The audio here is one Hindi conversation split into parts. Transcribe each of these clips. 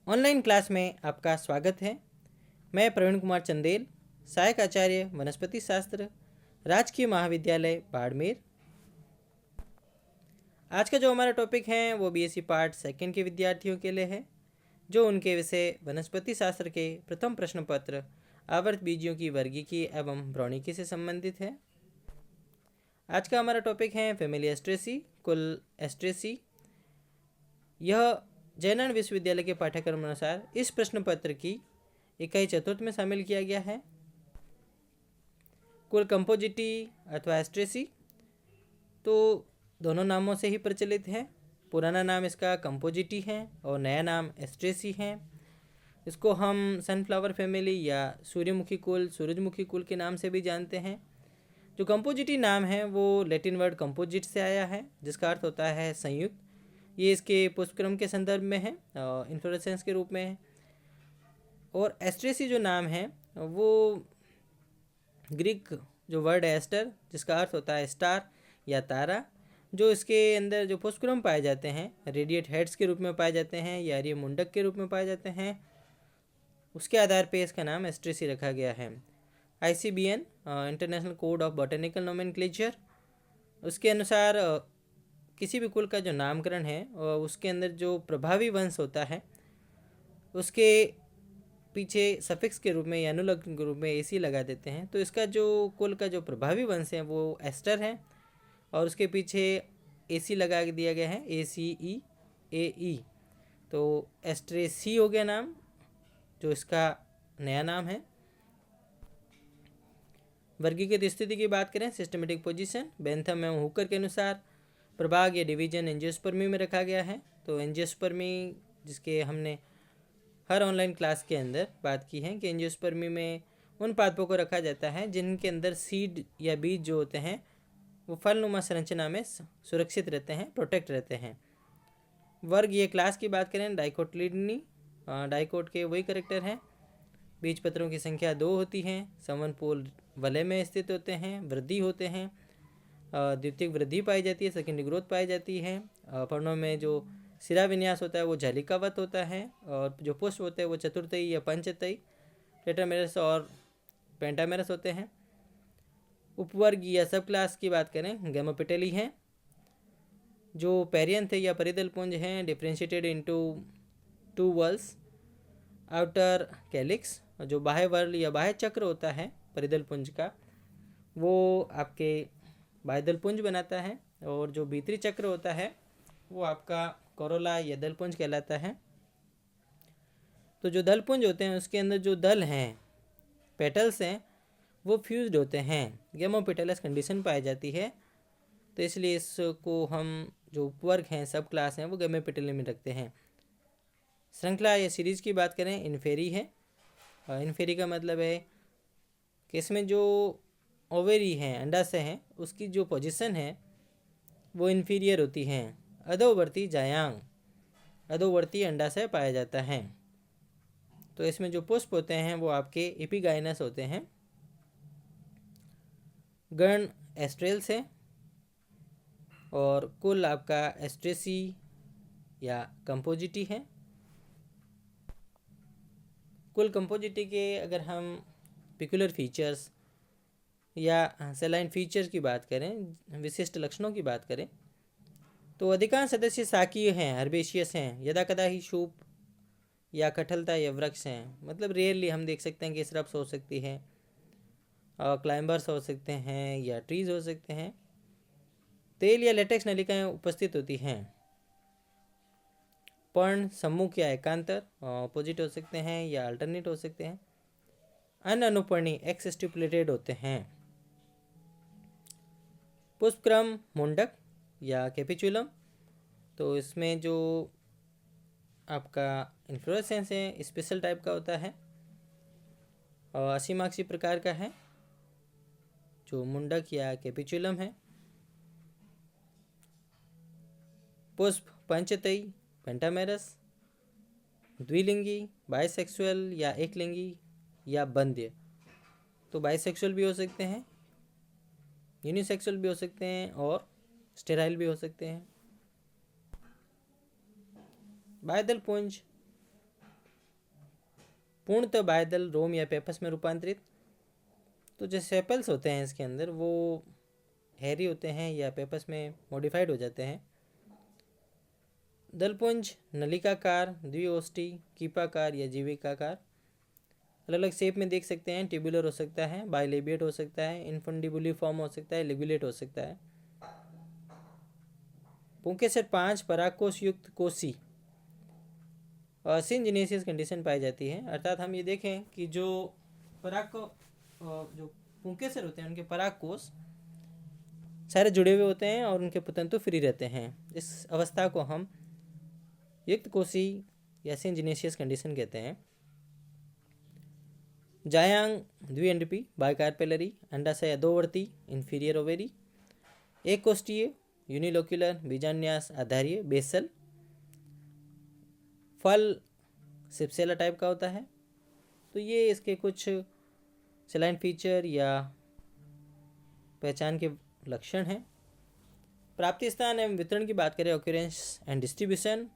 ऑनलाइन क्लास में आपका स्वागत है। मैं प्रवीण कुमार चंदेल, सहायक आचार्य वनस्पति शास्त्र, राजकीय महाविद्यालय बाड़मेर। आज का जो हमारा टॉपिक है वो बीएससी पार्ट सेकंड के विद्यार्थियों के लिए है, जो उनके विषय वनस्पति शास्त्र के प्रथम प्रश्न पत्र आवर्त बीजियों की वर्गीकी एवं भ्रौणिकी से संबंधित है। आज का हमारा टॉपिक है फैमिली एस्ट्रेसी, कुल एस्ट्रेसी। यह जयनारायण विश्वविद्यालय के पाठ्यक्रम अनुसार इस प्रश्न पत्र की इकाई चतुर्थ में शामिल किया गया है। कुल कंपोजिटी अथवा एस्ट्रेसी तो दोनों नामों से ही प्रचलित है। पुराना नाम इसका कंपोजिटी है और नया नाम एस्ट्रेसी है। इसको हम सनफ्लावर फैमिली या सूर्यमुखी कुल, सूरजमुखी कुल के नाम से भी जानते हैं। जो कंपोजिटी नाम है वो लैटिन वर्ड कंपोजिट से आया है, जिसका अर्थ होता है संयुक्त। ये इसके पुष्पक्रम के संदर्भ में है, इन्फ्लोरेसेंस के रूप में है। और एस्ट्रेसी जो नाम है वो ग्रीक जो वर्ड है एस्टर, जिसका अर्थ होता है स्टार या तारा, जो इसके अंदर जो पुष्पक्रम पाए जाते हैं रेडिएट हेड्स के रूप में पाए जाते हैं या ये मुंडक के रूप में पाए जाते हैं, उसके आधार पे इसका नाम एस्ट्रेसी रखा गया है। ICBN international code of botanical nomenclature, उसके अनुसार किसी भी कुल का जो नामकरण है और उसके अंदर जो प्रभावी वंश होता है उसके पीछे सफिक्स के रूप में या अनुलग्न के रूप में एसी लगा देते हैं। तो इसका जो कुल का जो प्रभावी वंश है वो एस्टर है और उसके पीछे एसी लगा दिया गया है, ACE। तो एस्ट्रेसी हो गया नाम, जो इसका नया नाम है। वर्गीकृत स्थिति की बात करें, सिस्टमेटिक पोजीशन, बेंथम एवं हुकर के अनुसार प्रभाग या डिवीजन एंजियोस्पर्मी में रखा गया है। तो एंजियोस्पर्मी, जिसके हमने हर ऑनलाइन क्लास के अंदर बात की है कि एंजियोस्पर्मी में उन पादपों को रखा जाता है जिनके अंदर सीड या बीज जो होते हैं वो फलनुमा संरचना में सुरक्षित रहते हैं, प्रोटेक्ट रहते हैं। वर्ग ये क्लास की बात करें, डाइकोटिलिडनी, डाइकोट के वही करेक्टर हैं। बीज पत्रों की संख्या 2 होती है, संवहनपोल वलय में स्थित होते हैं, वृद्धि होते हैं, द्वितीयक वृद्धि पाई जाती है, सेकेंडरी ग्रोथ पाई जाती है। पर्णों में जो सिरा विन्यास होता है वो जालिकावत होता है और जो पुष्प होते हैं वो चतुर्थई या पंचतई, टेट्रामेरस और पेंटामेरस होते हैं। उपवर्ग या सब क्लास की बात करें, गैमोपेटेली हैं, जो पेरियंथ या परिदल पुंज हैं, डिफ्रेंशिएटेड इनटू 2 वल्स, आउटर कैलिक्स, जो बाह्य वर्ल या बाह्य चक्र होता है परिदल पुंज का वो आपके बाह्यदल पुंज बनाता है, और जो भीतरी चक्र होता है वो आपका कोरोला या दलपुंज कहलाता है। तो जो दलपुंज होते हैं उसके अंदर जो दल हैं, पेटल्स हैं, वो फ्यूज्ड होते हैं, गेमोपेटलस कंडीशन पाई जाती है। तो इसलिए इसको हम जो उपवर्ग हैं, सब क्लास हैं, वो गेमोपेटली में रखते हैं। श्रृंखला या सीरीज की बात करें, इन्फेरी है। इन्फेरी का मतलब है कि इसमें जो ओवेरी हैं, अंडाशय हैं, उसकी जो पोजीशन है वो इन्फीरियर होती हैं। अधोवर्ती जायांग, अधोवर्ती अंडाशय पाया जाता है। तो इसमें जो पुष्प होते हैं वो आपके एपिगाइनस होते हैं। गण एस्ट्रेल्स है और कुल आपका एस्ट्रेसी या कंपोजिटी है। कुल कंपोजिटी के अगर हम पिकुलर फीचर्स या सेलाइन फीचर्स की बात करें, विशिष्ट लक्षणों की बात करें, तो अधिकांश सदस्य शाकीय हैं, हर्बेशियस हैं, यदा कदा ही शूप या कठलता या वृक्ष हैं। मतलब रेयरली हम देख सकते हैं कि श्रब्स हो सकती हैं, क्लाइंबर्स हो सकते हैं या ट्रीज हो सकते हैं। तेल या लेटेक्स नलिकाएं उपस्थित होती हैं। पर्ण सम्मुख या एकांतर, अपोजिट हो सकते हैं या अल्टरनेट हो सकते हैं। अनअनुपर्णी, एक्स स्टिपुलेटेड होते हैं। पुष्पक्रम मुंडक या कैपिचुलम, तो इसमें जो आपका इन्फ्लोरेसेंस है स्पेशल टाइप का होता है और असीमाक्षी प्रकार का है जो मुंडक या कैपिचुलम है। पुष्प पंचतई, पेंटामेरस, द्विलिंगी, बाइसेक्सुअल या एकलिंगी या बंध्य। तो बाइसेक्सुअल भी हो सकते हैं, यूनिसेक्सुअल भी हो सकते हैं और स्टेराइल भी हो सकते हैं। बाह्यदल पुंज पूर्णतः बाह्यदल रोम या पेपस में रूपांतरित। तो जो सेपल्स होते हैं इसके अंदर वो हैरी होते हैं या पेपस में मॉडिफाइड हो जाते हैं। दलपुंज नलिकाकार, द्विओष्टी, कीपाकार या जीविकाकार, अलग अलग शेप में देख सकते हैं। ट्यूबुलर हो सकता है, बाइलेबिएट हो सकता है, इनफंडिबुलिफॉर्म हो सकता है, लिगुलेट हो सकता है। पुंकेसर 5 परागकोश युक्त कोसी और सिंजिनेसियस कंडीशन पाई जाती है। अर्थात हम ये देखें कि जो जो पुंकेसर होते हैं उनके परागकोश सारे जुड़े हुए होते हैं और उनके पुतंतु फ्री रहते हैं। इस अवस्था को हम युक्त कोशी या सिंजिनेसियस कंडीशन कहते हैं। जायांग द्विअंडपी बाइकार्पेलरी, अंडाशय दोवर्ती, इंफीरियर ओवेरी, एक कोष्ठीय, यूनिलोक्युलर, बीजान्यास आधारीय, बेसल। फल सिप्सेला टाइप का होता है। तो ये इसके कुछ सेलाइन फीचर या पहचान के लक्षण हैं। प्राप्ति स्थान एवं वितरण की बात करें, ऑक्यूरेंस एंड डिस्ट्रीब्यूशन,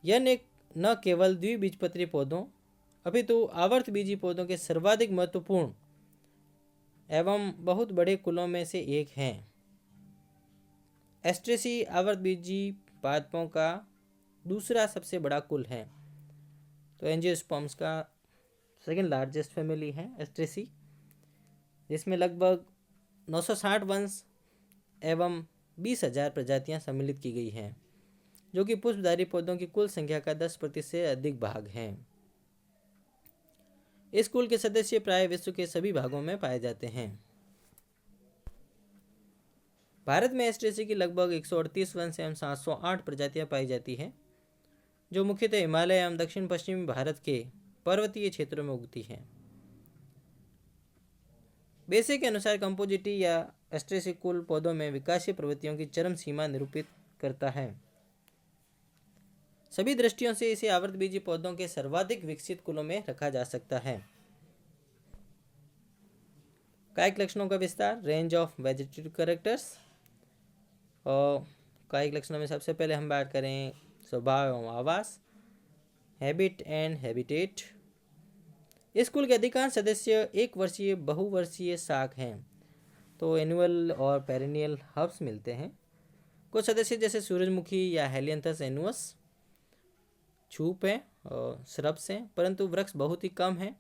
यह न केवल द्विबीजपत्री पौधों अपितु आवर्त बीजी पौधों के सर्वाधिक महत्वपूर्ण एवं बहुत बड़े कुलों में से एक हैं। एस्ट्रेसी आवर्त बीजी पादपों का दूसरा सबसे बड़ा कुल है। तो एंजियोस्पर्म्स का सेकेंड लार्जेस्ट फैमिली है एस्ट्रेसी, जिसमें लगभग 960 वंश एवं 20,000 प्रजातियां सम्मिलित की गई हैं, जो कि पुष्पधारी पौधों की कुल संख्या का 10% से अधिक भाग हैं। इस कुल के सदस्य प्राय विश्व के सभी भागों में पाए जाते हैं। भारत में एस्ट्रेसी की लगभग 138 वंश एवं 708 प्रजातियां पाई जाती हैं, जो मुख्यतः हिमालय एवं दक्षिण पश्चिमी भारत के पर्वतीय क्षेत्रों में उगती हैं। बेसे के अनुसार कंपोजिटी या एस्ट्रेसी कुल पौधों में विकासीय प्रवृत्तियों की चरम सीमा निरूपित करता है। सभी दृष्टियों से इसे आवर्तबीजी पौधों के सर्वाधिक विकसित कुलों में रखा जा सकता है। कायिक लक्षणों का विस्तार, रेंज ऑफ वेजिटेटिव कैरेक्टर्स। और कायिक लक्षणों में सबसे पहले हम बात करें स्वभाव एवं आवास, हैबिट एंड हैबिटेट। इस कुल के अधिकांश सदस्य एक वर्षीय बहुवर्षीय शाक हैं, तो एनुअल और पेरिनियल हर्ब्स मिलते हैं। कुछ सदस्य जैसे सूरजमुखी या हेलियंथस एनुअस छूप हैं और श्रब्स हैं, परंतु वृक्ष बहुत ही कम हैं,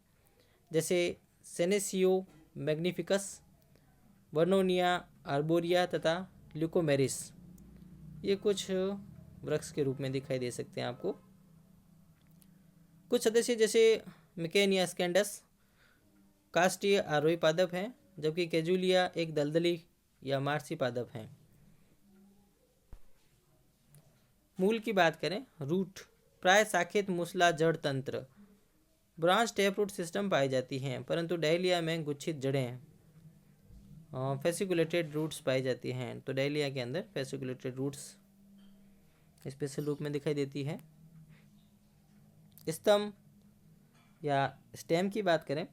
जैसे सेनेसियो मैग्निफिकस, वर्नोनिया आर्बोरिया तथा ल्यूकोमेरिस। ये कुछ वृक्ष के रूप में दिखाई दे सकते हैं आपको। कुछ सदस्य जैसे मिकेनिया स्कैंडस काष्ठीय आरोही पादप हैं, जबकि कैजुलिया एक दलदली या मार्सी पादप हैं। मूल की बात करें, रूट प्राय शाखित मूसला जड़ तंत्र ब्रांच टैप रूट सिस्टम पाई जाती हैं, परंतु डहेलिया में गुच्छित जड़ें फेसिकुलेटेड रूट्स पाई जाती हैं। तो डहेलिया के अंदर फेसिकुलेटेड रूट्स स्पेशल रूप में दिखाई देती है। स्तंभ या स्टेम की बात करें,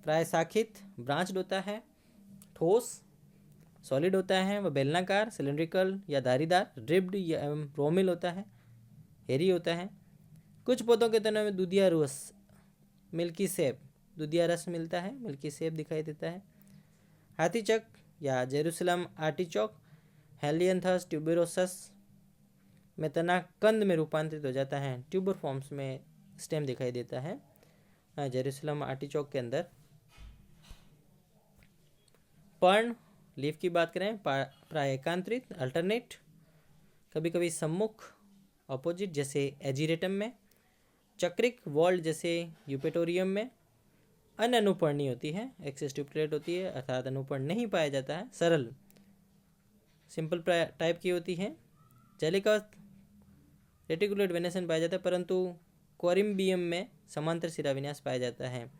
प्राय शाखित ब्रांच्ड होता है, ठोस सॉलिड होता है, वह बेलनाकार, सिलिंड्रिकल या धारीदार, रिब्ड या एवं रोमिल होता है, हेरी होता है। कुछ पौधों के तनों में दूधिया रस मिल्की सेप दूधिया रस मिलता है, मिल्की सेप दिखाई देता है। हाथीचक या जेरूसलम आर्टिचोक हेलियंथस ट्यूबेरोसस में तना कंद में रूपांतरित हो जाता है, ट्यूबर फॉर्म्स में स्टेम दिखाई देता है जेरूसलम आर्टिचोक के अंदर। पर्ण लीफ की बात करें, प्राय एकांतरित अल्टरनेट, कभी कभी सम्मुख अपोजिट जैसे एजिरेटम में, चक्रिक वॉल्ड जैसे यूपेटोरियम में। अन्य अनुपर्णी होती है, एक्सिस्टिपुलेट होती है, अर्थात अनुपर्ण नहीं पाया जाता है, सरल सिंपल टाइप की होती है। जेलिका रेटिकुलेट वेनेसन पाया जाता है, परंतु कोरिम्बियम में समांतर सिरा विन्यास पाया जाता है।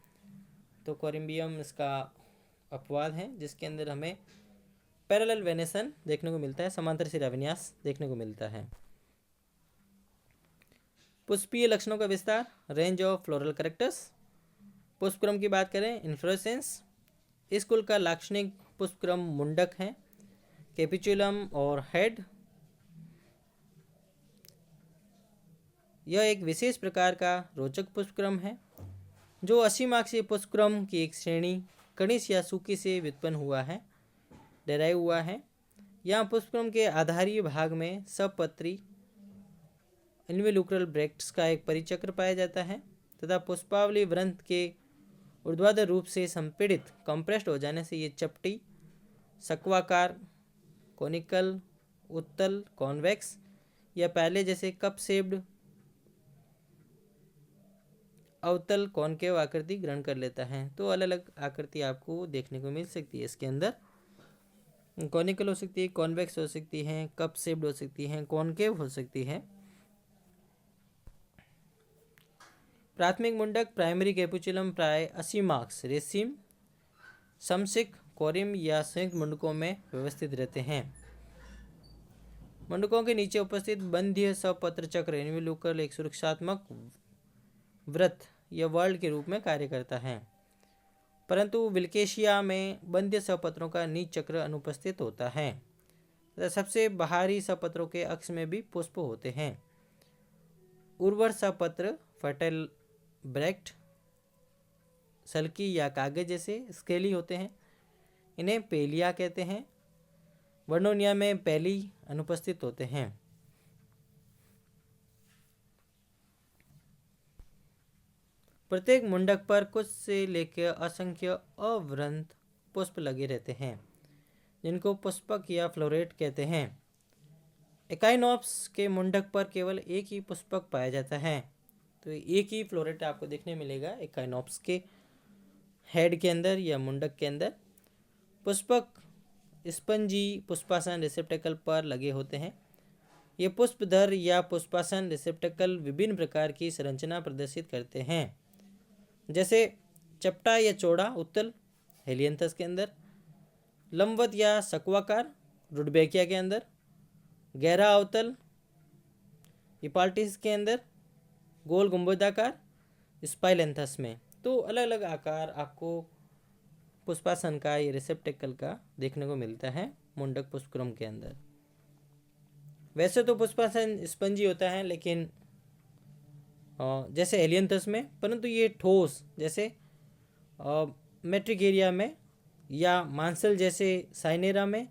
तो कोरिम्बियम इसका अपवाद है, जिसके अंदर हमें पैरेलल वेनेसन देखने को मिलता है, समांतर सिरा विन्यास देखने को मिलता है। पुष्पीय लक्षणों का विस्तार, रेंज ऑफ फ्लोरल कैरेक्टर्स। पुष्पक्रम की बात करें, इन्फ्लोरेसेंस। इस कुल का लाक्षणिक पुष्पक्रम मुंडक है, कैपिचुलम और हेड। यह एक विशेष प्रकार का रोचक पुष्पक्रम है जो असीमाक्षीय पुष्पक्रम की एक श्रेणी कणिश या सूकी से व्युत्पन्न हुआ है, डेराइव हुआ है। यहाँ पुष्पक्रम के आधारीय भाग में सपत्री इन्वोल्यूक्रल ब्रैक्ट्स का एक परिचक्र पाया जाता है तथा पुष्पावली वृंत के ऊर्ध्वाधर रूप से संपीड़ित कंप्रेस्ड हो जाने से ये चपटी, सक्वाकार, कोनिकल, उत्तल, कॉन्वेक्स या पहले जैसे कप शेप्ड, अवतल, कॉनकेव आकृति ग्रहण कर लेता है। तो अलग अलग आकृति आपको देखने को मिल सकती है इसके अंदर। कॉनिकल हो सकती है, कॉन्वेक्स हो सकती है, कप शेप्ड हो सकती है, कॉनकेव हो सकती है। प्राथमिक मुंडक प्राइमरी कैपुचुलम प्राय 80 मार्क्स रेसिम, समसिक, कोरिम या संयुक्त मुंडकों में व्यवस्थित रहते हैं। मुंडकों के नीचे उपस्थित बंध्य सपत्र चक्र इन्वोल्यूक्रल एक सुरक्षात्मक वृत्त या वर्ल्ड के रूप में कार्य करता है, परंतु विल्केशिया में बंध्य सपत्रों का नीच चक्र अनुपस्थित होता है तथा सबसे बाहरी सपत्रों के अक्ष में भी पुष्प होते हैं। उर्वर सपत्र फर्टाइल ब्रैक्ट सल्की या कागज जैसे स्केली होते हैं, इन्हें पेलिया कहते हैं। वर्नोनिया में पैली अनुपस्थित होते हैं। प्रत्येक मुंडक पर कुछ से लेकर असंख्य अवृंत पुष्प लगे रहते हैं जिनको पुष्पक या फ्लोरेट कहते हैं। एकाइनोप्स के मुंडक पर केवल एक ही पुष्पक पाया जाता है, तो एक ही फ्लोरेट आपको देखने मिलेगा एकाइनोप्स के हेड के अंदर या मुंडक के अंदर। पुष्पक स्पंजी पुष्पासन रिसेप्टेकल पर लगे होते हैं। ये पुष्पधर या पुष्पासन रिसेप्टेकल विभिन्न प्रकार की संरचना प्रदर्शित करते हैं, जैसे चपटा या चौड़ा उत्तल हेलियंथस के अंदर, लंबवत या सक्वाकार रुडबेकिया के अंदर, गहरा अवतल हिपाल्टिस के अंदर, गोल गुंबदाकार स्पाइलेंथस में। तो अलग अलग आकार आपको पुष्पासन का ये रिसेप्टेकल का देखने को मिलता है मुंडक पुष्पक्रम के अंदर। वैसे तो पुष्पासन स्पंजी होता है लेकिन जैसे एलियंथस में, परंतु ये ठोस जैसे मेट्रिकेरिया में या मांसल जैसे साइनेरा में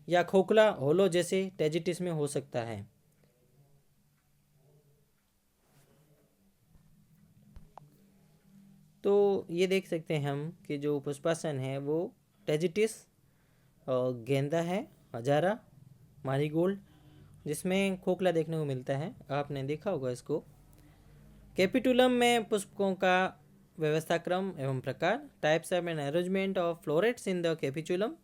या खोखला होलो जैसे टेजिटिस में हो सकता है। तो ये देख सकते हैं हम कि जो पुष्पासन है वो टेजिटिस, गेंदा है, हजारा, मारीगोल्ड, जिसमें खोखला देखने को मिलता है, आपने देखा होगा इसको। कैपिटुलम में पुष्पों का व्यवस्था क्रम एवं प्रकार, types of and arrangement of florets in the capitulum.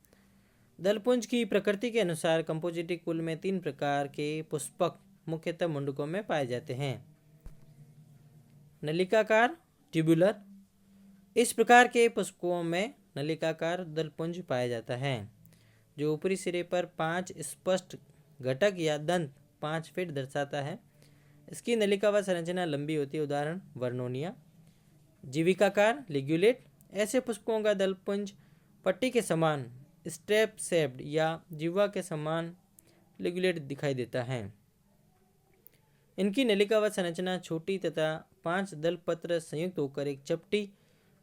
दलपुंज की प्रकृति के अनुसार कंपोजिटी कुल में 3 प्रकार के पुष्पक मुख्यतः मुंडकों में पाए जाते हैं। नलिकाकार, ट्यूबुलर, इस प्रकार के पुष्पों में नलिकाकार दलपुंज पाया जाता है जो ऊपरी सिरे पर 5 स्पष्ट घटक या दंत 5 फीट दर्शाता है। इसकी नलिका व संरचना लंबी होती है, उदाहरण वर्नोनिया। जीविकाकार, लिग्युलेट, ऐसे पुष्पों का दलपुंज पट्टी के समान स्ट्रेप शेप्ड या जिह्वा के समान लिग्युलेट दिखाई देता है। इनकी नलिका व संरचना छोटी तथा 5 दलपत्र संयुक्त होकर एक चपटी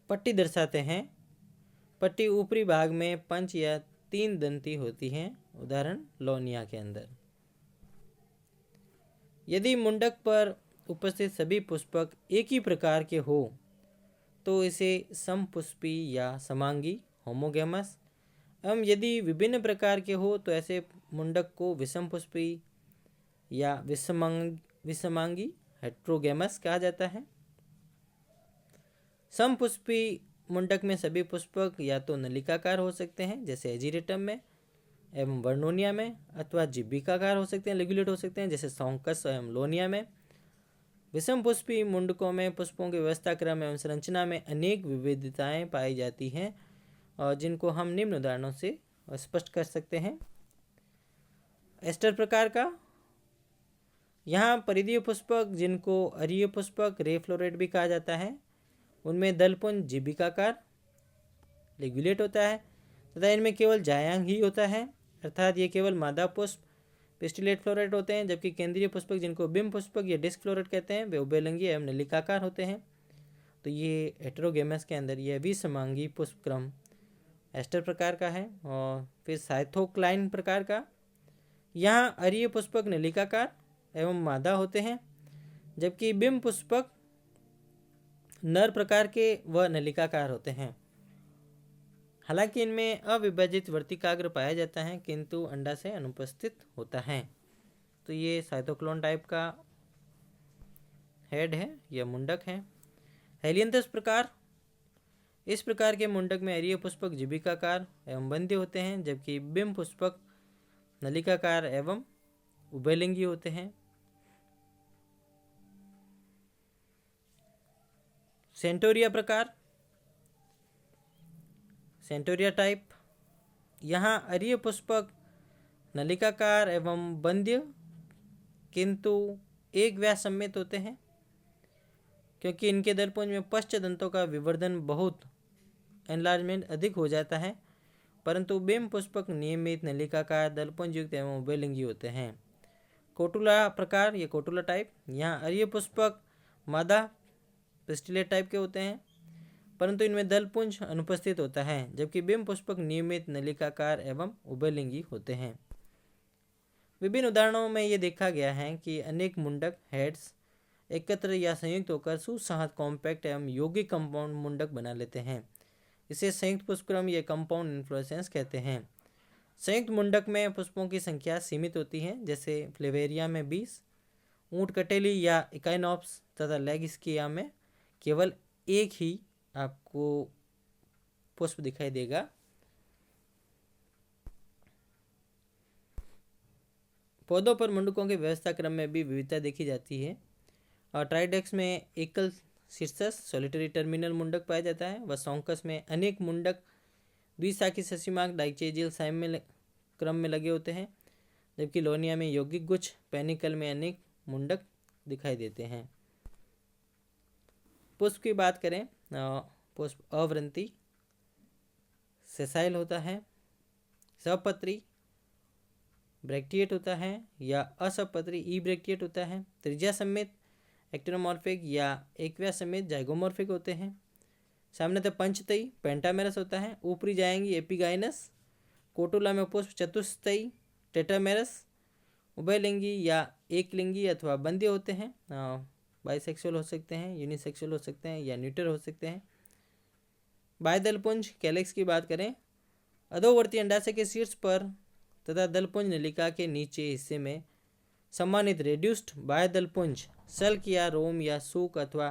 पट्टी दर्शाते हैं। पट्टी ऊपरी भाग में 5 या 3 दंती होती हैं, उदाहरण लोनिया के अंदर। यदि मुंडक पर उपस्थित सभी पुष्पक एक ही प्रकार के हो तो इसे समपुष्पी या समांगी होमोगेमस, एवं यदि विभिन्न प्रकार के हो तो ऐसे मुंडक को विषम पुष्पी या विषमांगी हेट्रोगेमस कहा जाता है। समपुष्पी मुंडक में सभी पुष्पक या तो नलिकाकार हो सकते हैं जैसे एजिरेटम में एवं वर्नोनिया में, अथवा जिब्बिकाकार हो सकते हैं, लिग्युलेट हो सकते हैं जैसे सौंकस एवं लोनिया में। विषम पुष्पी मुंडकों में पुष्पों के व्यवस्था क्रम एवं संरचना में अनेक विविधताएं पाई जाती हैं और जिनको हम निम्न उदाहरणों से स्पष्ट कर सकते हैं। एस्टर प्रकार का, यहाँ परिधीय पुष्पक जिनको अरीय पुष्पक रे फ्लोरेट भी कहा जाता है, उनमें दलपुंज जिब्बिकाकार लिग्युलेट होता है तथा इनमें केवल जायांग ही होता है, अर्थात ये केवल मादा पुष्प पिस्टिलेट फ्लोरेट होते हैं, जबकि केंद्रीय पुष्पक जिनको बिंब पुष्पक या डिस्क फ्लोरेट कहते हैं वे उभयलिंगी एवं नलिकाकार होते हैं। तो ये हेटेरोगेमस के अंदर ये विषमांगी पुष्पक्रम एस्टर प्रकार का है। और फिर साइथोक्लाइन प्रकार का, यहाँ अरीय पुष्पक नलिकाकार एवं मादा होते हैं, जबकि बिंब पुष्पक नर प्रकार के व नलिकाकार होते हैं। हालांकि इनमें अविभाजित वर्तिकाग्र पाया जाता है किंतु अंडाशय अनुपस्थित होता है। तो ये साइथोक्लोन टाइप का हेड है या मुंडक है। हेलियंथस प्रकार, इस प्रकार के मुंडक में अरीय पुष्पक जीविकाकार एवं बंध्य होते हैं, जबकि बिंब पुष्पक नलिकाकार एवं उभयलिंगी होते हैं। सेंटोरिया प्रकार, सेंटोरिया टाइप, यहाँ अरीय पुष्पक नलिकाकार एवं बंध्य किंतु एक व्यास सम्मित होते हैं, क्योंकि इनके दलपुंज में पश्च दंतों का विवर्धन बहुत एनलार्जमेंट अधिक हो जाता है, परंतु बिंब पुष्पक नियमित नलिकाकार दलपुंज युक्त एवं उभयलिंगी होते हैं। कोटुला प्रकार, ये कोटुला टाइप, यहाँ अरीय पुष्पक मादा पिस्टिलेट टाइप के होते हैं, परंतु इनमें दलपुंज अनुपस्थित होता है, जबकि बिंब पुष्पक नियमित नलिकाकार एवं उभयलिंगी होते हैं। विभिन्न उदाहरणों में ये देखा गया है कि अनेक मुंडक हेड्स एकत्र या संयुक्त होकर सुसंहत कॉम्पैक्ट एवं यौगिक कंपाउंड मुंडक बना लेते हैं। इसे संयुक्त पुष्पक्रम या कंपाउंड इन्फ्लोरेसेंस कहते हैं। संयुक्त मुंडक में पुष्पों की संख्या सीमित होती है, जैसे फ्लेवेरिया में 20, ऊंट कटेली या इकाइनॉप्स तथा लेगिस्किया में केवल एक ही आपको पुष्प दिखाई देगा। पौधों पर मुंडकों के व्यवस्था क्रम में भी विविधता देखी जाती है। और ट्राइडेक्स में एकल शीर्षस सोलिटरी टर्मिनल मुंडक पाया जाता है, व सौंकस में अनेक मुंडक द्विशाखी ससीमाक डाइचेजियल साइम में क्रम में लगे होते हैं, जबकि लोनिया में यौगिक गुच्छ पेनिकल में अनेक मुंडक दिखाई देते हैं। पुष्प की बात करें, पुष्प अवृंती सेसाइल होता है, सपत्री ब्रैक्टिएट होता है या असपत्री ई ब्रैक्टिएट होता है, त्रिज्या समेत एक्टिनोमॉर्फिक या एकव्या समेत जाइगोमॉर्फिक होते हैं। सामान्यतः पंचतई पेंटामेरस होता है, ऊपरी जाएंगी एपिगाइनस। कोटुला में पुष्प चतुस्तई टेटामेरस, उभयलिंगी या एकलिंगी अथवा बंध्य होते हैं, बाइसेक्सुअल हो सकते हैं, यूनिसेक्सुअल हो सकते हैं या न्यूटर हो सकते हैं। बाह्यदलपुंज कैलेक्स की बात करें, अधोवर्ती अंडाशय के शीर्ष पर तथा दलपुंज नलिका के नीचे हिस्से में सम्मानित रेड्यूस्ड बाह्यदलपुंज सल्क या रोम या सूक अथवा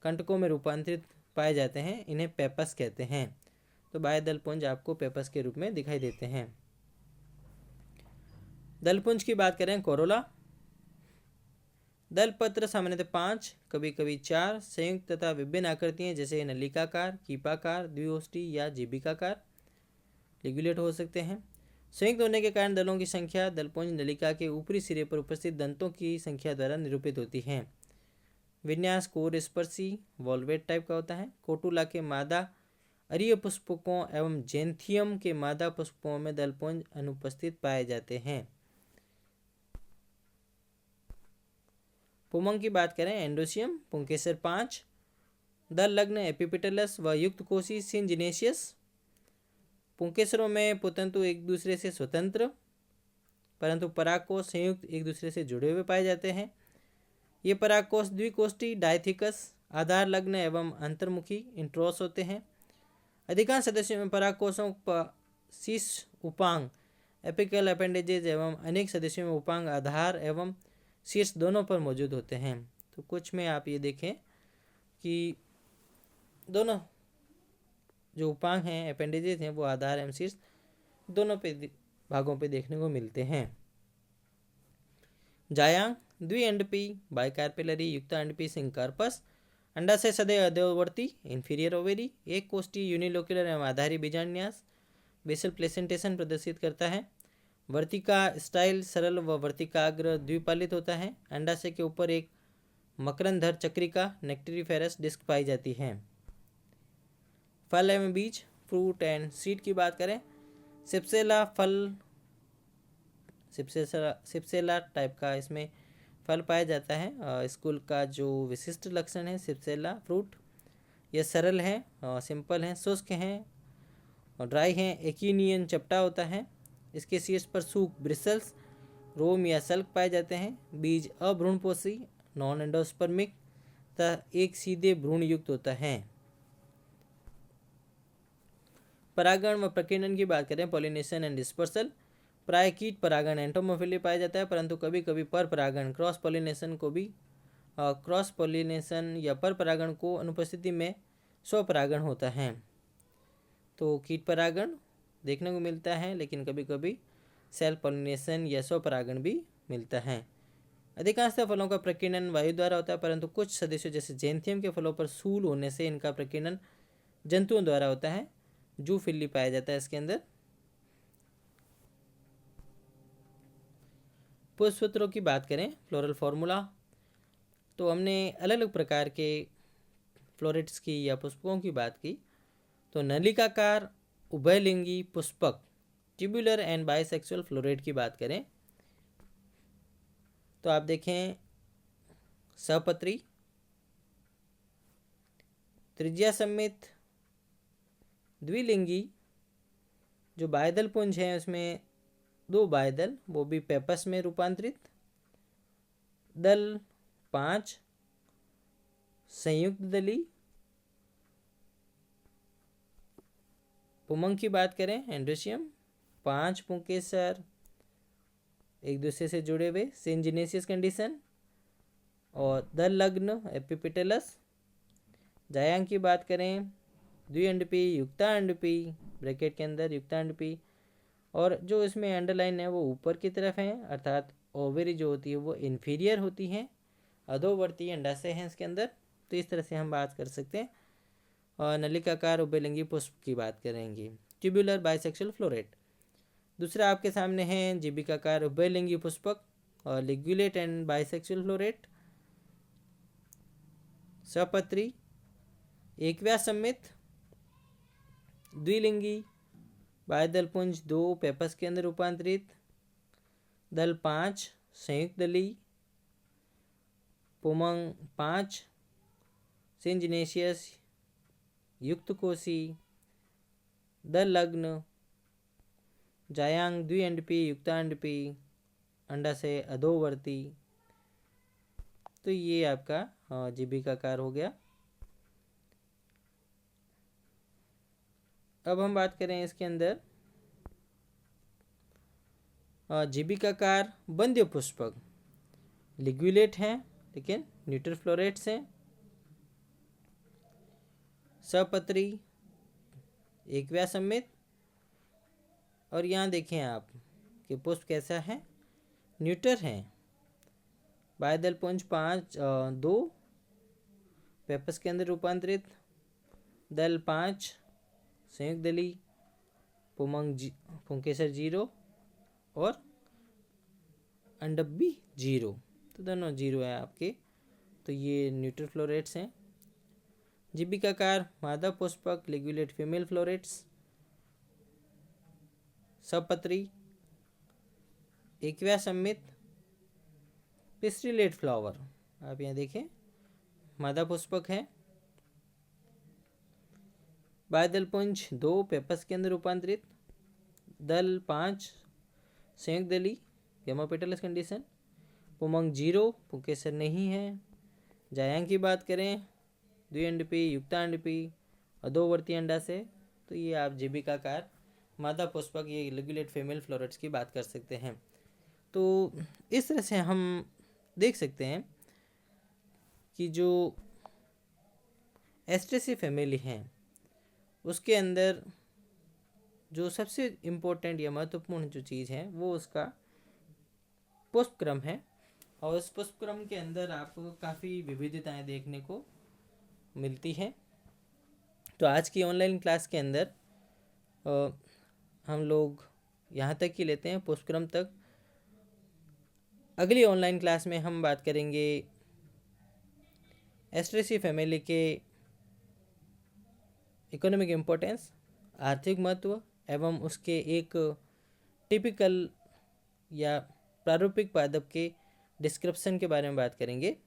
कंटकों में रूपांतरित पाए जाते हैं, इन्हें पेपस कहते हैं। तो बाह्यदलपुंज आपको पेपस के रूप में दिखाई देते हैं। दलपुंज की बात करें, कोरोला, दलपत्र सामान्यतः 5, कभी कभी 4 संयुक्त तथा विभिन्न आकृतियां जैसे नलिकाकार, कीपाकार, द्विओष्टी या जीविकाकार लिग्युलेट हो सकते हैं। संयुक्त होने के कारण दलों की संख्या दलपुंज नलिका के ऊपरी सिरे पर उपस्थित दंतों की संख्या द्वारा निरूपित होती है। विन्यास कोर स्पर्शी वॉल्वेट टाइप का होता है। कोटुला के मादा अरीय पुष्पकों एवं जेंथियम के मादा पुष्पों में दलपुंज अनुपस्थित पाए जाते हैं। पुमंग की बात करें, एंडोसियम पुंकेसर 5, दल लग्न एपिपिटलस व युक्त कोशी सिंजिनेशियस। पुंकेसरों में पुतंतु एक दूसरे से स्वतंत्र परंतु परागकोश संयुक्त एक दूसरे से जुड़े हुए पाए जाते हैं। ये परागकोश द्विकोष्ठी डायथिकस आधार लग्न एवं अंतर्मुखी इंट्रोस होते हैं। अधिकांश सदस्यों में परागकोशों पर शीर्ष उपांग एपिकल अपेंडेजेज एवं अनेक सदस्यों में उपांग आधार एवं शीर्ष दोनों पर मौजूद होते हैं। तो कुछ में आप ये देखें कि दोनों जो उपांग हैं अपेंडेजेज हैं वो आधार एवं शीर्ष दोनों पे भागों पे देखने को मिलते हैं। जायांग द्विअंडपी बाइकार्पेलरी युक्त अंडपी सिंकार्पस, अंडाशय सदैव अधोवर्ती इंफीरियर ओवेरी, एक कोष्ठी यूनिलोक्युलर एवं आधारी बीजान्यास बेसल प्लेसेंटेशन प्रदर्शित करता है। वर्तिका स्टाइल सरल व वर्तिकाग्र द्विपालित होता है। अंडाशय के ऊपर एक मकरंधर चक्रिका नेक्टेरिफेरस डिस्क पाई जाती है। फल एवं बीज फ्रूट एंड सीड की बात करें, सिप्सेला टाइप का इसमें फल पाया जाता है। स्कूल का जो विशिष्ट लक्षण है सिप्सेला फ्रूट, यह सरल है, सिंपल है, शुष्क है और ड्राई है, एक्यूनियन चपटा होता है। इसके शीर्ष पर सूख ब्रिसल्स, रोम या सल्क पाए जाते हैं। बीज अभ्रूणपोषी नॉन एंडोस्पर्मिक तथा एक सीधे भ्रूण युक्त होता है। परागण व प्रकीर्णन की बात करें, पॉलिनेशन एंड डिस्पर्सल, प्राय कीट परागण एंटोमोफिली पाया जाता है, परंतु कभी कभी पर परागण क्रॉस पॉलिनेशन या पर परागण को अनुपस्थिति में स्वपरागण होता है। तो कीट परागण देखने को मिलता है, लेकिन कभी कभी सेल्फ पॉलिनेशन या स्वपरागण भी मिलता है। अधिकांशतः फलों का प्रकीर्णन वायु द्वारा होता है, परंतु कुछ सदस्यों जैसे जेंथियम के फलों पर सूल होने से इनका प्रकीर्णन जंतुओं द्वारा होता है। जूफिली पाया जाता है इसके अंदर। पुष्पसूत्रों की बात करें, फ्लोरल फॉर्मूला, तो हमने अलग अलग प्रकार के फ्लोरेट्स की या पुष्पों की बात की। तो नलिकाकार उभयलिंगी पुष्पक ट्यूबुलर एंड बाइसेक्सुअल फ्लोरेट की बात करें तो आप देखें सपत्री, त्रिज्या समेत द्विलिंगी जो बायदल पुंज है उसमें 2 बायदल, वो भी पेपस में रूपांतरित, दल 5 संयुक्त दली। पुमंग की बात करें, एंड्रोशियम 5 पुंकेसर एक दूसरे से जुड़े हुए सिंजिनेसियस कंडीशन, और दल लग्न एपिपिटेलस। जायांग की बात करें, द्विअंडपी युक्तांडपी, ब्रैकेट के अंदर युक्तांडपी, और जो इसमें अंडरलाइन है वो ऊपर की तरफ है, अर्थात ओवरी जो होती है वो इन्फीरियर होती है, अधोवर्ती अंडाशय है इसके अंदर। तो इस तरह से हम बात कर सकते हैं। और नलिकाकार उभयलिंगी पुष्प की बात करेंगे, ट्यूबुलर बाइसेक्सुअल फ्लोरेट। दूसरा आपके सामने है जीविकाकार उभयलिंगी पुष्पक और लिग्युलेट एंड बाइसेक्सुअल फ्लोरेट। सपत्री, एकव्यास सममित, द्विलिंगी, बायदल पुंज 2 पेपस के अंदर रूपांतरित, दल 5 संयुक्त दली, पुमंग 5 सिंजिनेशियस युक्त कोशी, दल लग्न, जायांग द्विअंडपी युक्तांडपी, अंडाशय अधोवर्ती। तो ये आपका जीविकाकार हो गया। अब हम बात करें इसके अंदर जीविकाकार बंध्य पुष्पक, लिग्युलेट हैं लेकिन न्यूट्रल फ्लोरेट्स हैं। सपत्री, एकव्यास सममित, और यहाँ देखें आप कि पुष्प कैसा है, न्यूटर है। बायदल पुंज 2 पेपस के अंदर रूपांतरित, दल 5 संयुक्त दली, पुंकेसर 0 और अंडप भी 0, तो दोनों 0 है आपके। तो ये न्यूट्रल फ्लोरेट्स हैं। जीविकाकार मादा पुष्पक, लिग्युलेट फीमेल फ्लोरेट्स। सपत्री, एकव्यास सममित, पिस्टिलेट फ्लावर, आप यहाँ देखें मादा पुष्पक है। बायदल पुंज 2 पेपस के अंदर रूपांतरित, दल 5 संयुक्त दली, गेमापेटलस कंडीशन, पुमंग 0, पुंकेसर नहीं है। जायांग की बात करें, द्विअंडपी युक्तांडपी, अधोवर्ती अंडाशय। तो ये आप जीविकाकार मादा पुष्पक, ये लिग्युलेट फीमेल फ्लोरेट्स की बात कर सकते हैं। तो इस तरह से हम देख सकते हैं कि जो एस्ट्रेसी फैमिली है उसके अंदर जो सबसे इम्पोर्टेंट या महत्वपूर्ण जो चीज़ है वो उसका पुष्पक्रम है, और उस पुष्पक्रम के अंदर आपको काफ़ी विविधताएं देखने को मिलती है। तो आज की ऑनलाइन क्लास के अंदर हम लोग यहाँ तक ही लेते हैं, पुष्पक्रम तक। अगली ऑनलाइन क्लास में हम बात करेंगे एस्ट्रेसी फैमिली के इकोनॉमिक इम्पोर्टेंस, आर्थिक महत्व एवं उसके एक टिपिकल या प्रारूपिक पादप के डिस्क्रिप्शन के बारे में बात करेंगे।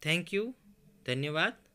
थैंक यू, धन्यवाद।